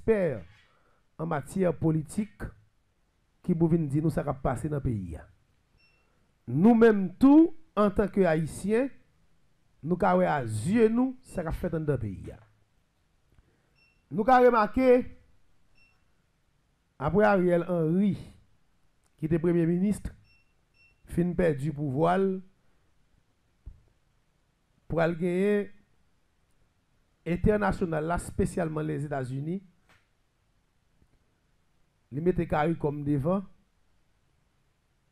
experts en matière politique qui vous viennent dire nous ça va passer dans le pays. Nous-mêmes tout en tant que haïtiens, nous avons à yeux nous ça va fait dans le pays. Nous avons remarqué après Ariel Henry qui était premier ministre fin perdu pouvoir pour aller gagner international là spécialement les États-Unis. Ils mettent CARICOM devant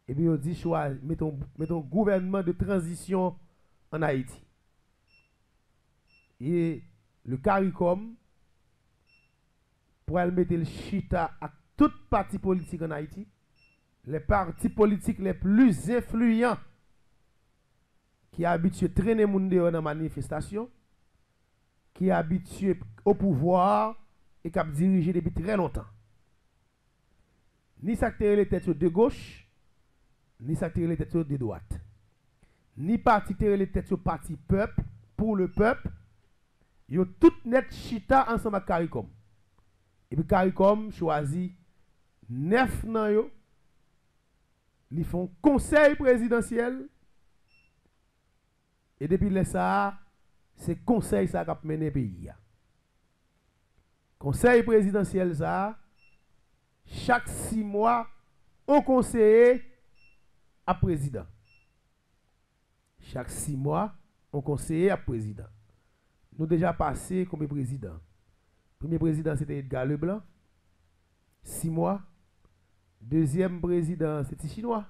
et puis ils dit mettons gouvernement de transition en Haïti. Et le CARICOM pour aller mettre le chita à toute parti politique en Haïti, les partis politiques les plus influents qui sont habitués à traîner les gens dans la manifestation, qui sont habitués au pouvoir et qui ont dirigé depuis très longtemps. Ni secteur les têtes de gauche, ni secteur les têtes de droite. Ni parti les têtes de parti peuple, pour le peuple, ils ont tout net chita ensemble avec CARICOM. Et puis CARICOM choisit 9 nan yo. Ils font conseil présidentiel. Et depuis là, ça, c'est conseil ça qui a mené le pays. Conseil présidentiel, ça, chaque 6 mois, on conseille à président. Chaque 6 mois, on conseille à président. Nous déjà passé comme président. Premier président, c'était Edgar Leblanc. 6 mois. Deuxième président, c'était Chinois.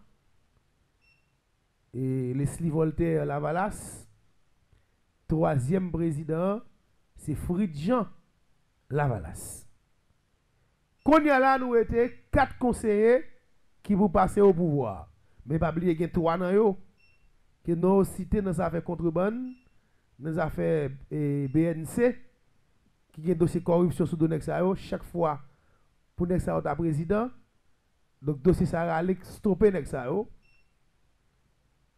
Et Leslie Voltaire Lavalas. Troisième président, c'est Fridjean Lavalas. Quand y a là, nous étions 4 conseillers qui vous passer au pouvoir. Mais pas oublier qu'il y a 3 dans eux que nous cités dans les affaires contrebande, dans les affaires BNC, qui a un dossier corruption sous donner ça chaque fois pour nek ça ta président. Donc dossier ça allait stopper nek ça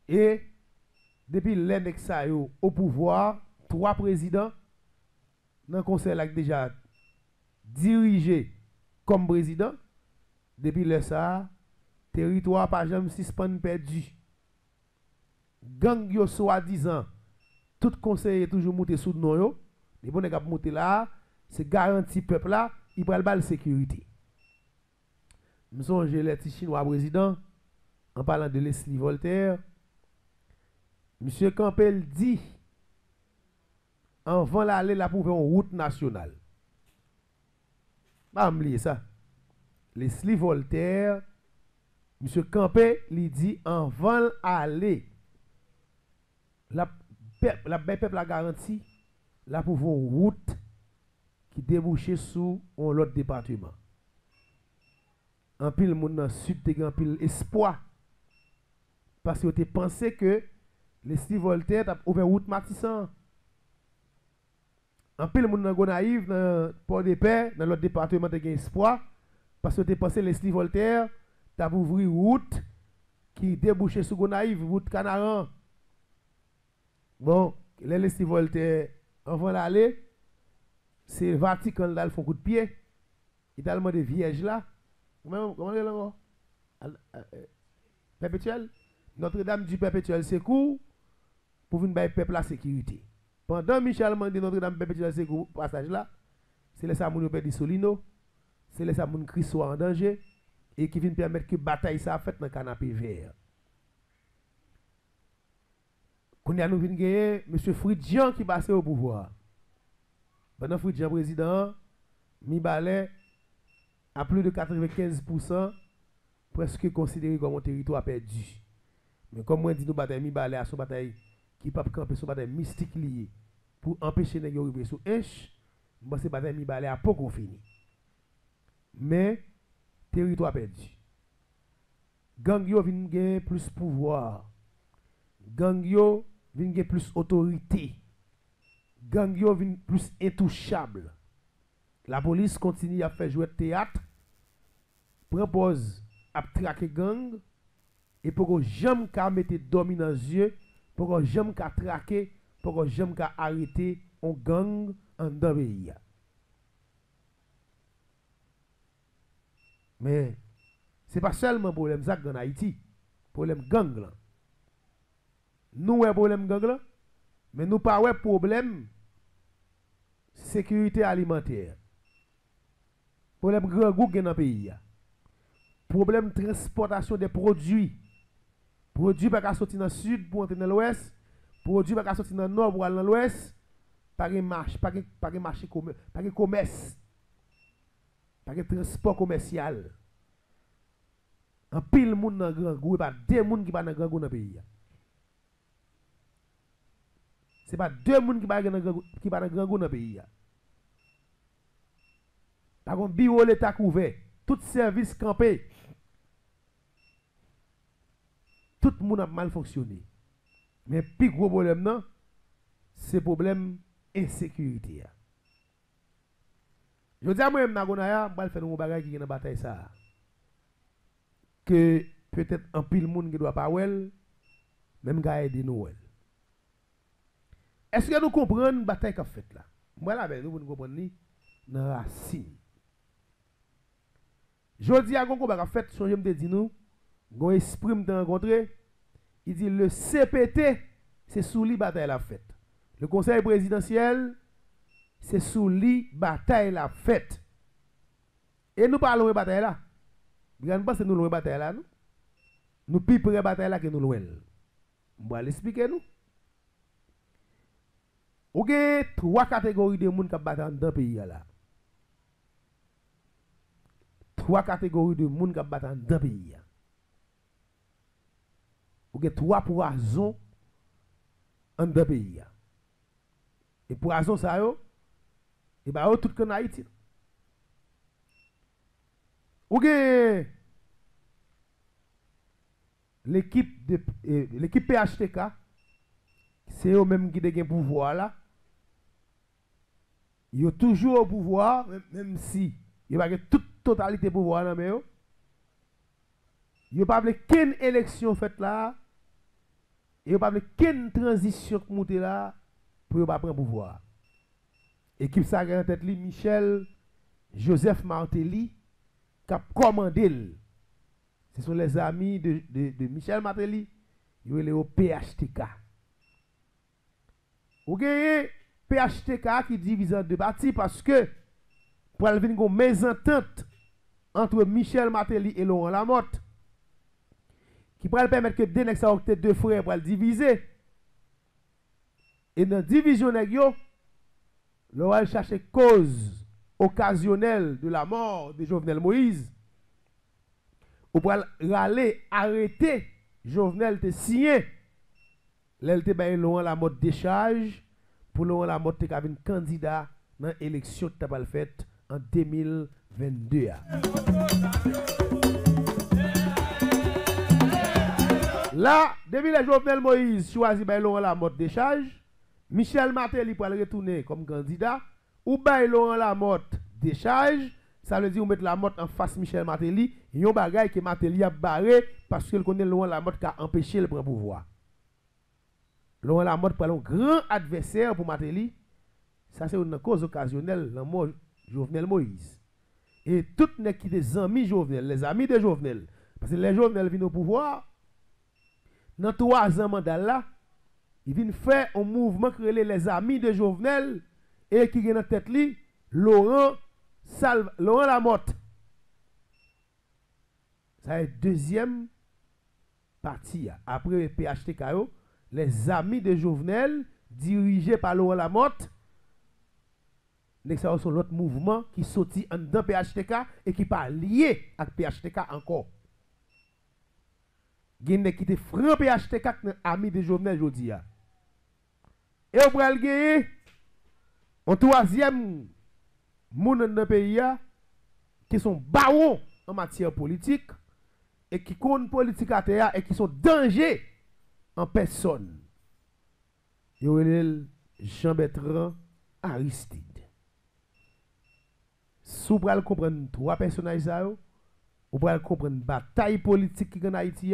et depuis l'nek ça au pouvoir, 3 présidents dans le conseil là déjà dirigé comme président depuis le ça territoire pas jamais suspend perdu. Gang yo soi-disant tout conseiller toujours monter sous nom yo. Les bons gars monter là, c'est garanti peuple là, il prend le sécurité. Nous sommes les petits chinois président en parlant de Leslie Voltaire. Monsieur Campbell dit avant d'aller là pour faire une route nationale. Pas oublier ça. Leslie Voltaire, monsieur Campbell lui dit avant d'aller la peuple a garanti là pour faire une route qui débouchait sous un autre département. En pile monde dans le sud te en pile espoir parce que tu pensé que Leslie Voltaire a ouvert route Matissan. En pile monde dans naïf dans Port-de-Paix dans l'autre département te gain espoir parce que tu pensé Leslie Voltaire t'a ouvert route qui débouchait sous Gonaïve, route Canaran. Bon, les Leslie Voltaire avant d'aller, c'est Vatican là, ils font coup de pied. Il a demandé vierge là. Comment est là? Perpétuel. Notre-Dame du Perpétuel secours pour venir bailler peuple la sécurité. Pendant Michel demandé Notre-Dame Perpétuel secours passage là, c'est les Samoun perdit Solino, c'est les Samoun Christ soit en danger et qui viennent permettre que bataille ça fait dans le canapé vert. Quand nous venons gagner M. Fridjean qui passe au pouvoir. Pendant Fridjean président, Mibalé à plus de 95% presque considéré comme un territoire perdu. Mais comme moi dit nous bataille Mibalé à son bataille qui pas camper son bataille mystique lié pour empêcher les gens de sous inch, moi c'est bataille Mibalé à pas fini. Mais territoire perdu. Gang yo vinn gagner plus pouvoir. Gang yo vinn gagner plus autorité. Gang yo vinn plus intouchable. La police continue à faire jouer théâtre, propose à traquer gang et pour que jamais qu'à mettre dormi dans les yeux, pour que jamais qu'à traquer, pour que jamais qu'à arrêter un gang en dans pays. Mais ce n'est pas seulement problème ça en Haïti. Problème gang là. Nous avons problème gang là, mais nous pas ouais problème sécurité alimentaire. Problème grand goût dans le pays. Problème transportation des produits. Produits pas sortir dans le sud pour entrer dans l'ouest. Produits pas sortir dans le nord pour aller dans l'ouest. Pas de marché, pas de marché pas de commerce. Pas de transport commercial. En pile monde dans grand goût, pas deux monde qui pas dans grand goût dans le pays. C'est pas deux monde qui pas dans grand goût dans le pays. Par contre, bureau l'État couvert, tout service campé. Tout le monde a mal fonctionné. Mais le plus gros problème, c'est le problème insécurité. Je dis à moi-même, je vais faire un bagage qui est dans la bataille. Que peut-être un pile monde qui ne doit pas well, même gars aider nous. Est-ce que nous comprenons la bataille qu'a fait là? Moi, là, nous comprenons dans la racine. Je dis à qu'on a fait, je me dis nous, un esprit me rencontré, il dit le CPT, c'est sous lui bataille la fête. Le conseil présidentiel, c'est sous lui bataille la fête. Et nous parlons de bataille là. Vous ne pensez que nous loin bataille là, nous? Nous plus près bataille là que nous loin. Je vais l'expliquer nous. Il y a trois catégories de monde qui battent dans le pays là. Trois catégories de monde qui battent dans le pays. Il y a trois poisons dans le pays. Et poisons ça yo, et bah tout en Haïti. Il y a l'équipe PHTK, c'est eux même qui ont le pouvoir là. Ils ont toujours au pouvoir, même si ils n'ont pas toute totalité pouvoir là, mais ils n'ont pas qu'une élection faite là, ils n'ont pas qu'une transition montée là pour ne pas prendre pouvoir. Équipe ça en tête li Michel Joseph Martelly qui a commandé. Ce sont les amis de Michel Martelly, ils sont au PHTK. Vous avez PHTK qui divise en deux parties parce que pour aller venir une mésentente entre Michel Martelly et Laurent Lamotte qui pourrait permettre que deux frères pour le diviser. Et dans la division, Laurent cherche cause occasionnelle de la mort de Jovenel Moïse. Ou pour aller arrêter Jovenel te signé. L'elle te baille Laurent Lamotte décharge pour Laurent Lamotte te un candidat dans l'élection que tu as faite en 2022. Là, depuis le Jovenel Moïse choisi par Laurent Lamotte décharge, Michel Martelly pour retourner comme candidat, ou by Laurent Lamotte décharge, ça veut dire ou mettre Lamotte en face Michel Martelly, il y a un bagage que Martelly a barré parce qu'il connaît Laurent Lamotte qui a empêché le prendre pouvoir. Laurent Lamotte pour un grand adversaire pour Martelly, ça c'est une cause occasionnelle, la mort Jovenel Moïse. Et toutes les qui des amis Jovenel, les amis de Jovenel, parce que les Jovenel viennent au pouvoir, dans 3 ans mandat là, ils viennent faire un mouvement qui relève les amis de Jovenel et qui est dans tête li Laurent Lamotte. Ça est deuxième partie. Après le PHTK, les amis de Jovenel, dirigés par Laurent Lamotte, sont l'autre mouvement qui sortit en dedans PHTK et qui pas lié avec PHTK encore. Il y a qui te franc PHTK ami de Jovenel aujourd'hui. Et on va gagner un troisième monde dans le pays qui sont barons en matière politique et qui connaissent politique à terre et qui sont danger en personne. Jean-Bertrand Aristide. Si vous pouvez comprendre 3 personnages, vous pouvez comprendre la bataille politique qui est en Haïti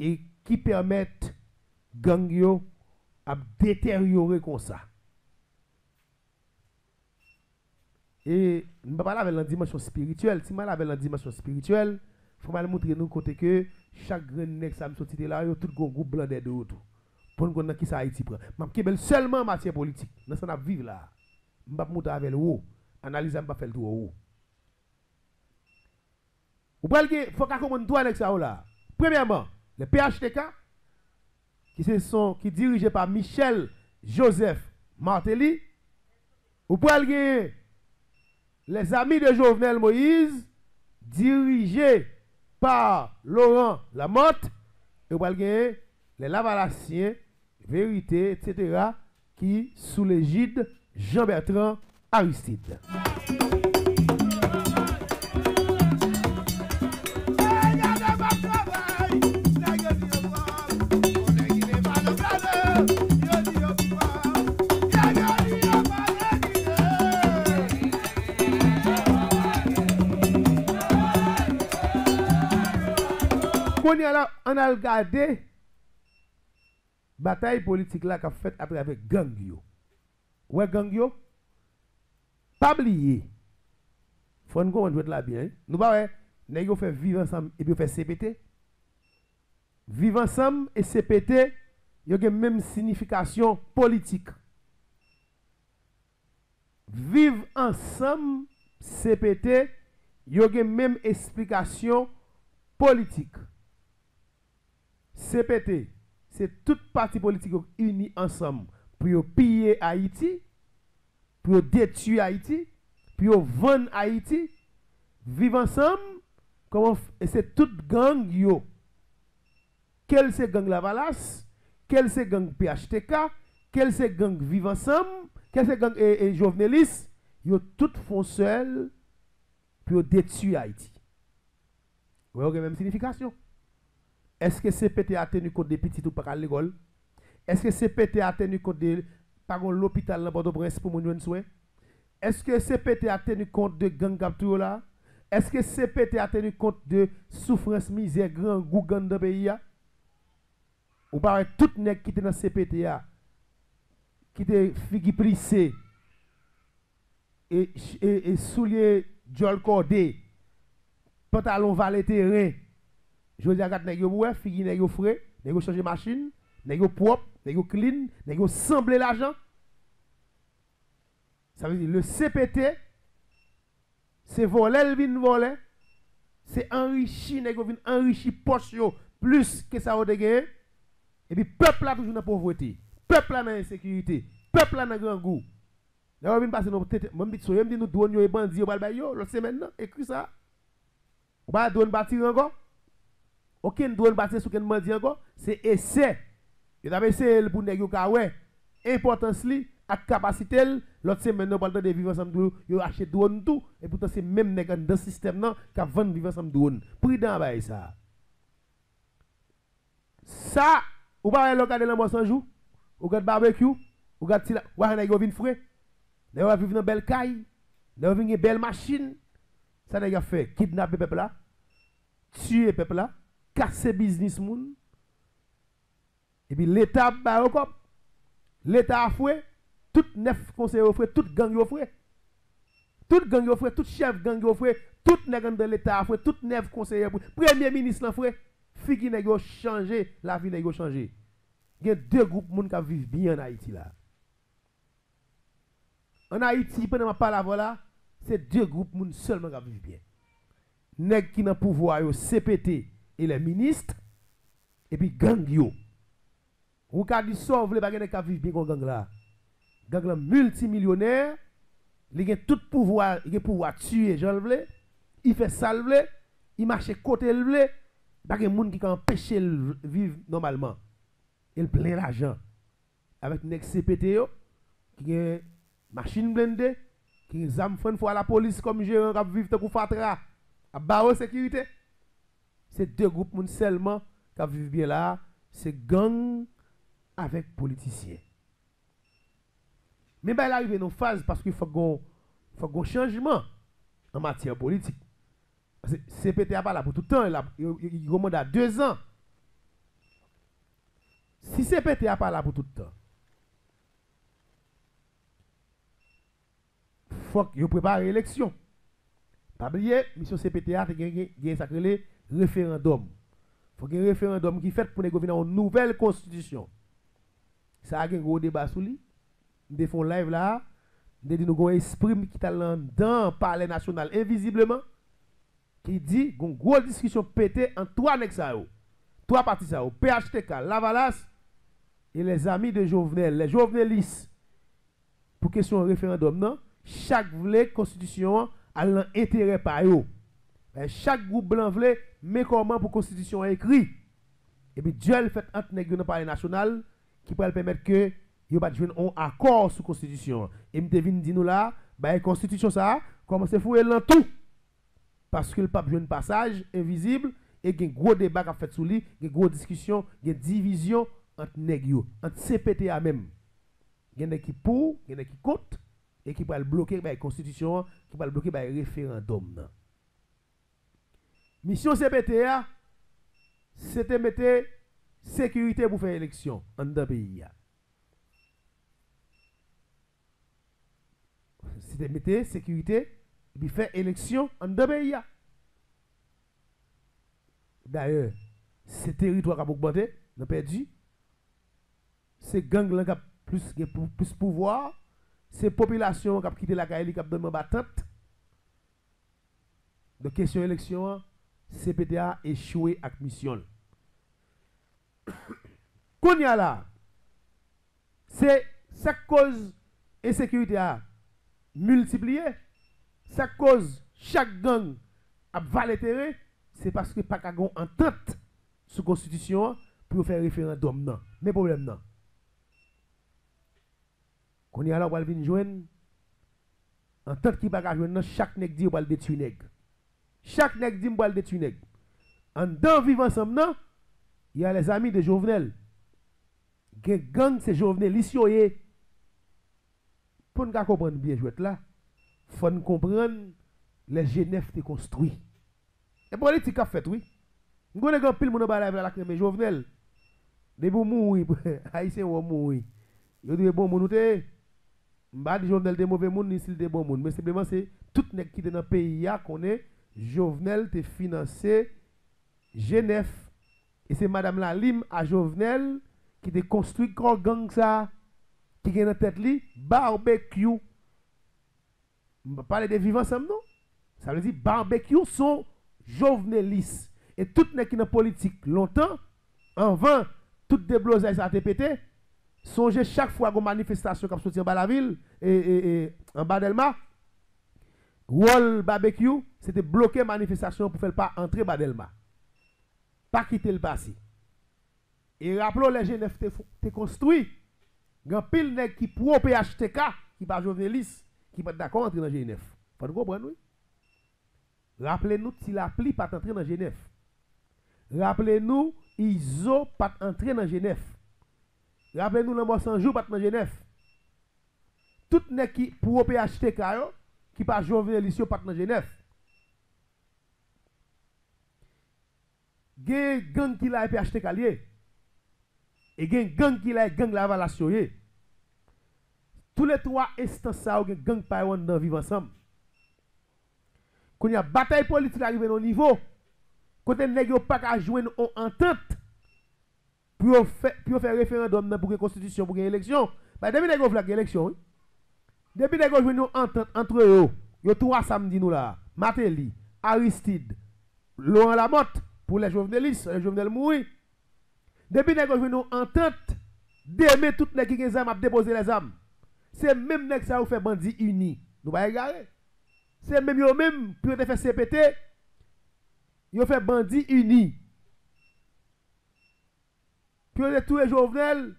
et qui permettent gang yo à détériorer comme ça. Et je ne vais pas parler dans la dimension spirituelle. Si je parle dans la dimension spirituelle, il faut mal montrer nous côté que chaque grand nègre ça me sorti de là, il y a tout un groupe blanc de autour. Pour nous connaître qui ça Haïti prend. Je seulement en matière politique. Dans ce qu'on vivre là. Je ne vais pas monter avec le haut. Analyse, je ne vais pas faire le tout haut. Vous voyez qu'il faut qu'on commence avec ça là. Premièrement, le PHTK, qui est dirigé par Michel Joseph Martelly. Vous voyez les amis de Jovenel Moïse, dirigés par Laurent Lamotte. Et vous voyez les Lavalassiens, Vérité, etc., qui sous l'égide Jean-Bertrand Aristide. On a regardé bataille politique là qu'a fait après avec gang yo. Ouais gang yo. Pas oublier. Faut nous comprendre là bien. Nous pas ouais, nèg yo fait vivre ensemble et puis fait CPT. Vivre ensemble et CPT, yo gen même signification politique. Vivre ensemble CPT, yo gen même explication politique. CPT, c'est toute partie politique unie ensemble pour piller Haïti, pour détruire Haïti, pour vendre Haïti, vivre ensemble, et c'est toute gang yo. Quel c'est gang Lavalas, quel c'est gang PHTK, quel c'est gang vivre ensemble, quel c'est gang et Jovenelis, yo tout font seul pour détruire Haïti. Vous avez la même signification. Est-ce que CPT a tenu compte des petits ou pas à l'école? Est-ce que CPT a tenu compte de par l'hôpital dans Port-au-Prince pour mon soin? Est-ce que CPT a tenu compte de gang capture là? Est-ce que CPT a tenu compte de souffrance, misère, grand goût dans le pays? Ou pas tout nèg qui était dans CPT qui était figi plissé et soulier Jol Cordé, pantalon valet terrain. Je dis à gars nèg yo ouais, figi nèg yo frais, nèg yo changer machine, nèg yo propre, nèg yo clean, nèg yo sembler l'argent. Ça veut dire le CPT c'est voler, le vin voler, c'est enrichi, nèg yo vin enrichi poche yo plus que ça au gagné. Et puis peuple là toujours dans pauvreté, peuple là dans insécurité, peuple là dans grand goût. Là on vient passer nos tête, même dit so, même dit nous douane yo et bandi yo bal bay yo, l'autre semaine là, écrit ça. Ou pas douane bâtir encore? Aucun douane bâtir sur ken bandi encore, c'est essai. Yo t'a essayé pour nèg yo ka ouais, importance li ak capacité l'autre semaine nous parle de vivre ensemble yo acheter douane tout et pourtant c'est même nèg dans système là qui vend vivre ensemble douane. Prudent bay ça. Ça ou pas regarder dans bon sans jour, ou regarder barbecue, ou regarder là, ou nèg yo vinn frais. Nèg yo vivre dans belle caille, nèg yo vinn belle machine. Ça nèg a fait kidnapper peuple là, tuer peuple là, casser business moun. Et puis l'état ba au cop. L'état a foué, tout neuf conseillers au foué, tout gang yo foué. Tout gang yo foué, tout chef gang yo foué, tout nèg dans l'état a foué, tout neuf conseillers premier ministre là foué. Figi nèg yo changer, la vie nèg yo changer. Il y a deux groupes moun qui vivent bien en Haïti là. En Haïti, pendant ma parole là, c'est deux groupes moun seulement qui vivent bien. Nèg qui dans pouvoir yo CPT et les ministres et puis gang yo. Ou ka di sauve les bagay qui vivent bien con gang là. Gang là multimillionnaire, il a tout pouvoir, il a pouvoir tuer Jean le vle, il fait ça le vle, il marche côté le vle. Il y a des gens qui empêchent de vivre normalement. Il plein l'argent. Avec des CPT, qui ont machine blindée, qui ont armes fois à la police comme gérant qui vivent pour Fatra, à barreau sécurité. C'est deux groupes seulement qui vivent bien là. C'est gang avec politiciens. Mais il arrive dans une phase parce qu'il faut un changement en matière politique. CPT n'a pas là pour tout le temps, il remonte à 2 ans. Si CPT n'a pas là pour tout le temps, faut que prépare l'élection. Pas oublier, mission CPTA, c'est sacré référendum. Il faut qu'il y ait un référendum qui fait pour négocier une nouvelle constitution. Ça a un gros débat sur lui. Nous font live là. Nous avons un esprit qui est dans le palais national invisiblement. Qui dit qu'il y a une grosse discussion pété en trois nègres. Trois parties. PHTK, Lavalas et les amis de Jovenel. Les Jovenelistes. Pour question de référendum, non? Chaque voulait constitution a l'intérêt par eux. Chaque groupe blanc voulait, mais comment pour constitution écrit. Et puis Dieu fait entre nègres dans le palais national qui pourrait permettre que il va jouer un accord sur la constitution. Et me devine dit nous là, la constitution ça commence à fouiller dans tout. Parce que le pape joue un passage invisible et il y a un gros débat qui a fait sur lui, il y a une grosse discussion, il y a une division entre nègres, entre CPTA même. Il y en a qui pour, il y en a qui contre et qui va bloquer la constitution, qui va bloquer le référendum. Mission CPTA, c'était mettre sécurité pour faire élection dans le pays. C'était mettre sécurité pour faire élection dans le pays. D'ailleurs, ce territoire qui a augmenté, on a perdu. Ces gangs qui ont plus pouvoir. Ces populations qui ont quitté la Kaili, qui ont donné battante. De question élection, CPTA échoué avec mission. Qu'on y a là, c'est sa cause insécurité a multiplié. Sa cause chaque gang a valétéré, c'est parce que pas qu'à gon entente sur constitution pour faire référendum non. Mais problème non. Qu'on y a là, on va venir joindre entente qui pas qu'à joindre chaque nèg dit on va le détruire nèg. Chaque nèg dit on va le détruire nèg. En dans vivre ensemble non, il y a les amis de Jovenel. Gang c'est Jovenel ici. Pour nous comprendre bien jouet là, faut nous comprendre les Genève te construit. Et politique a fait oui. Nous connaissons pile mon ba la mais Jovenel. De bon mourir haïtien ou mourir. Yo dit bon moun te m'ba di Jovenel de mauvais moun ni s'il de bon moun, mais simplement c'est tout nèg qui est dans pays ya connaît Jovenel te financé Genève et c'est madame la Lim à Jovenel qui te construit grand gang ça qui gagne dans tête li barbecue. On va parler de vivants ensemble non? Ça veut dire barbecue sont jovenelistes et tout nèg qui dans politique longtemps avant tout déblosage ça te pété. Songez chaque fois qu'on manifestation qui sorti en bas de la ville et en bas d'Elma, Wall barbecue, c'était bloquer manifestation pour faire pas entrer bas d'Elma. Pas quitter le passé. Et rappelons les Genève te construit. Grand pile nèg qui pro PHTK qui pas journaliste qui pas d'accord entrer dans Genève. Faut comprendre oui. Rappelez-nous si la pli pas entrer dans Genève. Rappelez-nous ISO pas entrer dans Genève. Rappelez-nous le mot 100 jours pas dans Genève. Tout nèg qui pro PHTK qui pas journaliste pas dans Genève. Gen gang qui la PHTK lié. Et gen gang qui la gang la valation. Tous les trois instances ça gen gang pa yon dans vivre ensemble. Quand y a bataille politique arrivé au niveau côté nèg yo pas ka joindre en entente pour faire référendum pour une constitution pour une élection. Bah depuis nèg yo flag élection. Depuis nèg yo joindre en entente entre eux. Yo trois samedi nous là. Matéli, Aristide, Laurent Lamotte pour les jovenelistes, les jovenel mourir. Depuis nèg yo joindre en entente d'aimer tout nèg qui gen zam a déposer les armes. C'est même nèg ça ou fait bandit uni. Nous pas égarer. C'est même yo même pour te faire CPT. Yo fait bandit uni. Puis tous les jovenel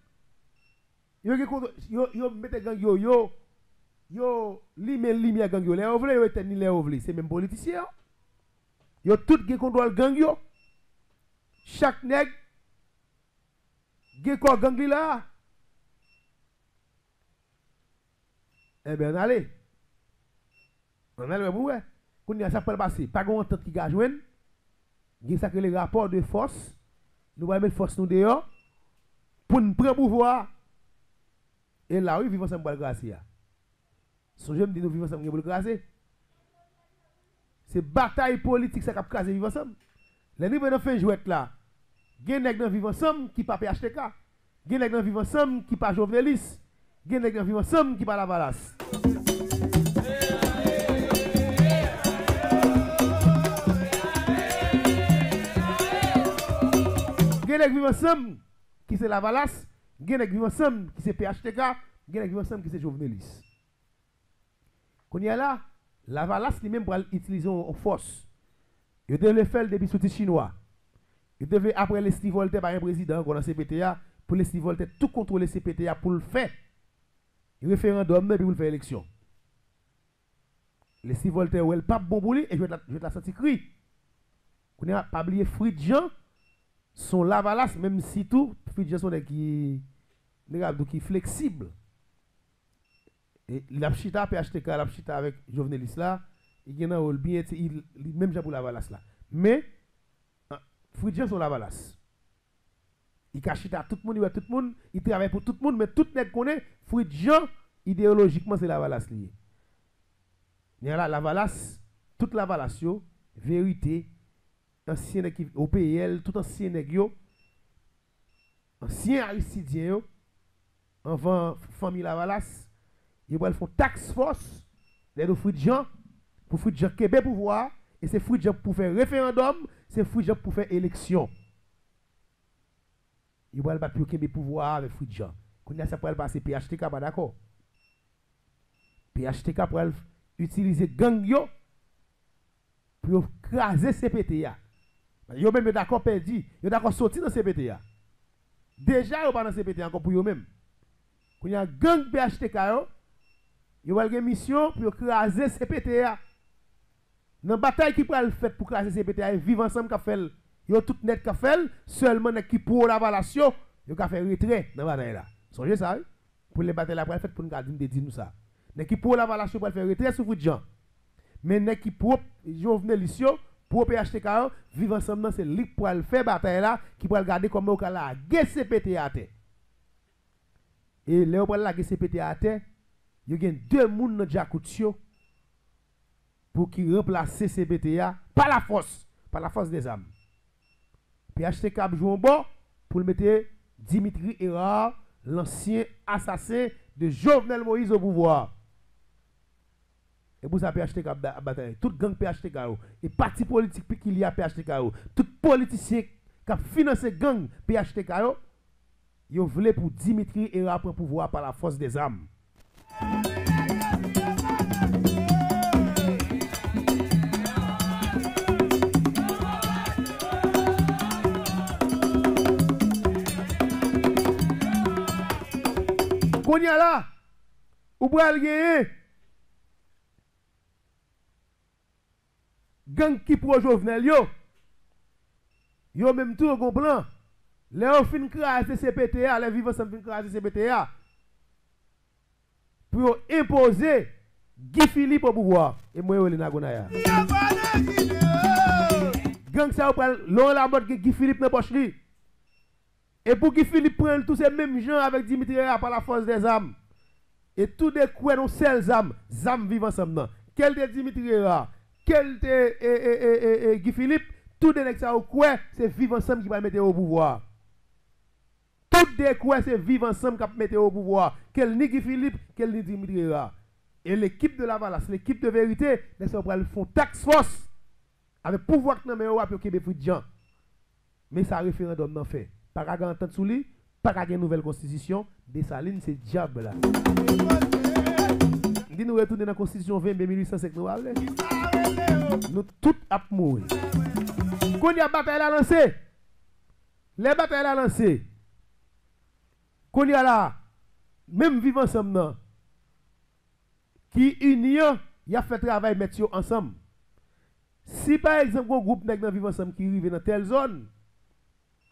yo mette gang yo lime gang yo les ovle yo eten ni les ovle c'est même politicien. Yo tout gen contrôle gang yo. Chaque nèg gen ko gang li là. Eh bien, allez. On allait ouais. Quand il y a ça pour passer, pas grand entente qui ga joindre. Il y a ça que les rapports de force. Nous allons mettre force nous dehors pour nous prendre pouvoir. Et là, oui, vivons ensemble pour la grâce. Son je me dis nous vivons ensemble pour le craser. C'est bataille politique ça qui a craser vivre ensemble. Les niveaux de fin jouet là. Gen nèg dans vivre ensemble qui pas PHTK. Gen nèg dans vivre ensemble qui pas Jovenelis. Gen nèg dans vivre ensemble qui pas Lavalas. Gen nèg vivre ensemble qui c'est Lavalas. Gen nèg vivre ensemble qui c'est PHTK. Gen nèg vivre ensemble qui c'est Jovenelis. Qu'on y a là, Lavalas lui-même pour utiliser en force. Il devait faire depuis sorti chinois. Il devait après les Steve Voltaire par un président qu'on a CPTA pour les Steve Voltaire tout contrôler CPTA pour le faire. Il référendum puis pour le faire élection. Les Steve Voltaire ou elle pas bon pour lui et je vais la sentir cri. Qu'on a pas oublié Fridjan son Lavalas même si tout Fridjan sont qui flexible. Et la chita PHTK la chita avec Jovenelis là, il y a un rôle bien même pour Lavalas là. Mais Fridjan son Lavalas. Il cache à tout le monde, il travaille pour tout le monde, mais tout le monde connaît Fridjan idéologiquement c'est Lavalas lié. Il y a Lavalas, toute Lavalas yo, vérité, ancien équipe OPL, tout ancien nèg ancien aristidien yo, avant famille Lavalas, ils vont faire tax force les Fridjan pour Fridjan Québec pouvoir et c'est Fridjan pour faire référendum, c'est Fridjan pour faire élection. Ils vont battre pour Québec pouvoir avec Fridjan. Quand ça pour passer PHTK pas d'accord. PHTK pour utiliser gang yo pour craser CPTA. Yo même d'accord perdu, yo d'accord sorti dans CPTA. Déjà yo pas dans CPTA encore pour yo même. Quand y a gang PHTK yo va une mission pour craser CPTA. Dans la bataille qui peut le faire pour craser CPTA, vivre ensemble qu'a fait, yo tout net qu'a fait, seulement qui pour la valation, yo qu'a fait retrait dans la bataille là. Songez ça, pour les batailles là pour faire pour nous dire nous ça. Nek qui pour la valation pour faire retrait sur Fridjan. Mais nek qui pour Jovenelis pour PHTK vivre ensemble c'est lui pour le faire bataille là qui pour regarder comment on la CPTA à terre. Et là pour la CPTA à terre, il y a deux personnes dans Djakoutio pour qui remplacer CPTA par la force des âmes. PHTK joue en bon pour le mettre Dimitri Erard, l'ancien assassin de Jovenel Moïse au pouvoir. Et pour ça PHTK a bataille. Tout gang PHTK et parti politique qu'il y a PHTK, tout politicien qui a financé gang PHTK, ils voulaient pour Dimitri Erard prendre pouvoir par la force des âmes. Qu'on y a là, ou pour aller gagner, gang qui pour Jovenel yo même tout au plan, les on fin craser CPTA, les vivants sont fin craser CPTA, pour imposer Guy Philippe au pouvoir, et moi je na gonaya. Gang ça ou l'on la mode que Guy Philippe n'a pas chli. Et pour Guy Philippe prenne tous ces mêmes gens avec Dimitri Erard par la force des âmes. Et tous des coups non seules âmes vivent ensemble. Quel de Dimitri Erard, quel de Guy Philippe, tous des nègres au quoi c'est vivre ensemble qui va mettre au pouvoir. Tous des quoi c'est vivre ensemble qui va mettre au pouvoir. Quel ni Guy Philippe, quel ni Dimitri Erard. Et l'équipe de Lavalas, l'équipe de vérité, les gens font tax force avec pouvoir que nous avons Québec Fridjan. Mais ça référendum non fait. Pas qu'à entendre sous lui, pas qu'à une nouvelle constitution, Dessalines c'est diable là. Dit nous retourner dans la constitution 20 1805 nous aller. Nous tout à mourir. Quand il y a bataille à lancer, les batailles à lancer. Quand il y a là, même vivant ensemble qui union, il a fait travail mettre ensemble. Si par exemple un groupe nèg vivant ensemble qui arrive dans telle zone,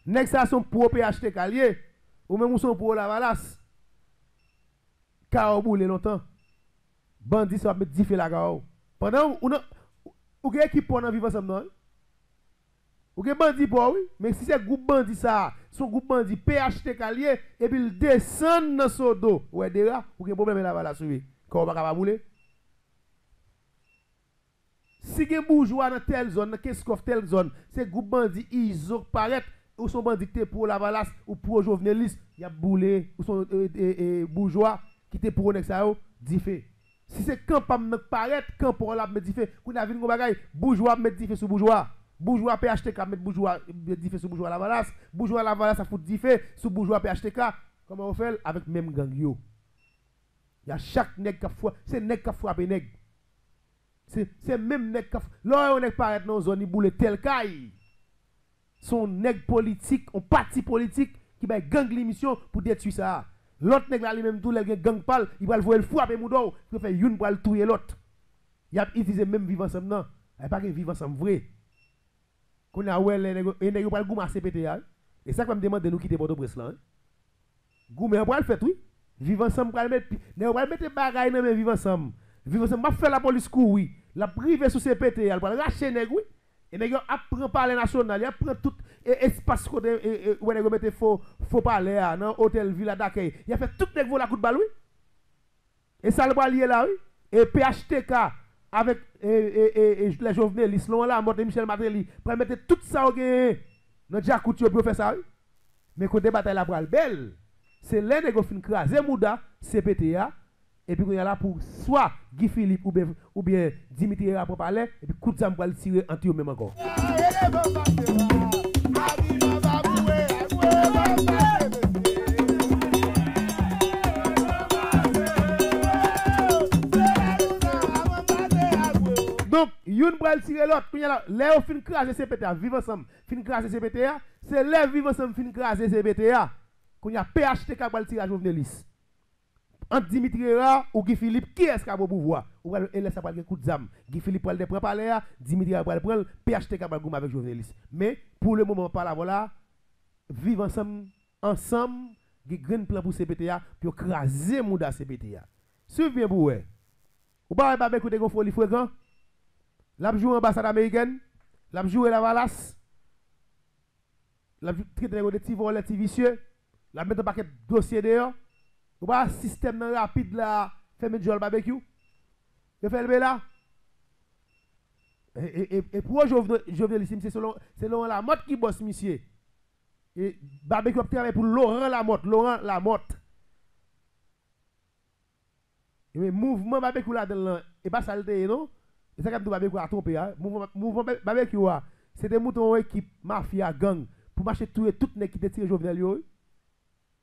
nèg ça sont pour PHTK lié ou même sont pour Lavalas. Car boule longtemps. Bandit ça mettre 10 feux la gao. Pendant ou que équipe pour vivre ensemble non. Ou que bandit pour oui, mais si c'est groupe bandit ça, son groupe bandit PHTK lié et puis il descend dans son dos. Ouais déjà, ou que problème Lavalas oui. Quand on va capable bouler, Si gen bourgeois dans telle zone, dans Keskov telle zone, c'est groupe bandit ISO paraît ou son bandit pour la Valas ou pour Jovenelis, il y a boulé ou son bourgeois qui te pour ça dit fait. Si c'est camp pas me paraît camp pour la me dit fait, qu'on a vu une bagaille bourgeois me dit fait sur bourgeois. Bourgeois PHTK met bourgeois dit fait sur bourgeois la Valas, bourgeois la Valas ça fout dit fait sur bourgeois PHTK. Comment on fait avec même gang yo? Il y a chaque nèg qui frappe, c'est nèg qui frappe nèg. C'est même nèg qui là on est paraît dans zone boule tel caille. Son nèg politique, un parti politique qui va gang l'émission pour détruire ça. L'autre nèg là lui-même tout les gang parle, il va le voir le frapper moudou, il fait une pour le tuer l'autre. Il a utilisé même vivre ensemble non, il pas que vivre ensemble vrai. Qu'on a ouais les nèg pas le goût à CPTA. Et ça qu'on me demande de nous quitter Port-au-Prince là. Goût mais on va le faire oui. Vivre ensemble pour mettre on va mettre bagaille dans vivre ensemble. Vivre ensemble pas faire la police coup oui. La privé sous CPTA, il va racher nèg oui. Et nèg apprend parler national, il apprend tout espace côté où nèg mettre faux parler dans hôtel villa d'accueil. Il a fait tout nèg la coup de balle oui. Et ça le va lier là oui. Et PHTK avec les Jovenelis là mort Michel Matéli pour mettre tout ça au dans Jacouti pour faire ça oui. Mais côté bataille la bral belle. C'est les nèg fin craser Mouda CPTA et puis on y a là pour soit Guy Philippe ou bien Dimitri pour parler et puis coup de zam pour le tirer entre eux même encore. Donc, yon pral tirer l'autre, les au fin craser CPTA, vivre ensemble, fin craser CPTA, c'est les vivre ensemble fin craser CPTA. Qu'on y a PHTK pour le tirer à Jovenelis. Entre Dimitri Ra ou Guy Philippe, qui est-ce qui a au pouvoir? Ou laisse ça prendre un coup de zam. Guy Philippe pour le préparer, Dimitri Ra pour le prendre, PHTK pour le goumer avec Jovenelis. Mais pour le moment, par là, voilà, vivre ensemble, des grands plans pour CPTA, pour craser Mouda CPTA. Suivez bien pour vous. Ou pas écouter qu'on folie fréquent? L'a joué ambassade américaine, l'a joué la Valas, l'a traité des petits volets, des petits vicieux, l'a mettre un paquet de dossiers dehors. Ou pas système rapide là, fait mettre le barbecue. Je fais le là. Et pour Jovenel ici, c'est selon la mode qui bosse, monsieur. Et barbecue travaille pour Laurent Lamotte. Et le mouvement barbecue là-dedans, et pas saleté, non? Et ça, comme barbecue à tromper, mouvement barbecue, c'est des moutons équipe, mafia, gang, pour marcher tout les qui te tirent Jovenel.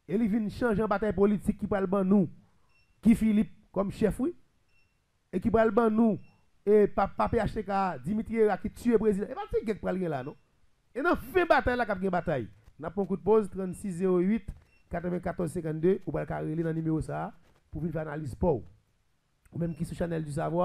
Et il vient changer en bataille politique qui parle ban nous, Guy Philippe comme chef, oui, et qui parle ban nous, et Papa PHTK, Dimitri qui tue le président. Et pas si quelqu'un parle là, non? Et dans fin bataille là, qu'il y a bataille. N'a pas un coup de pause, 3608 94 52, ou pas le carré dans le numéro ça, pour venir faire analyse pour. Ou même qui sur Channel du Savoir.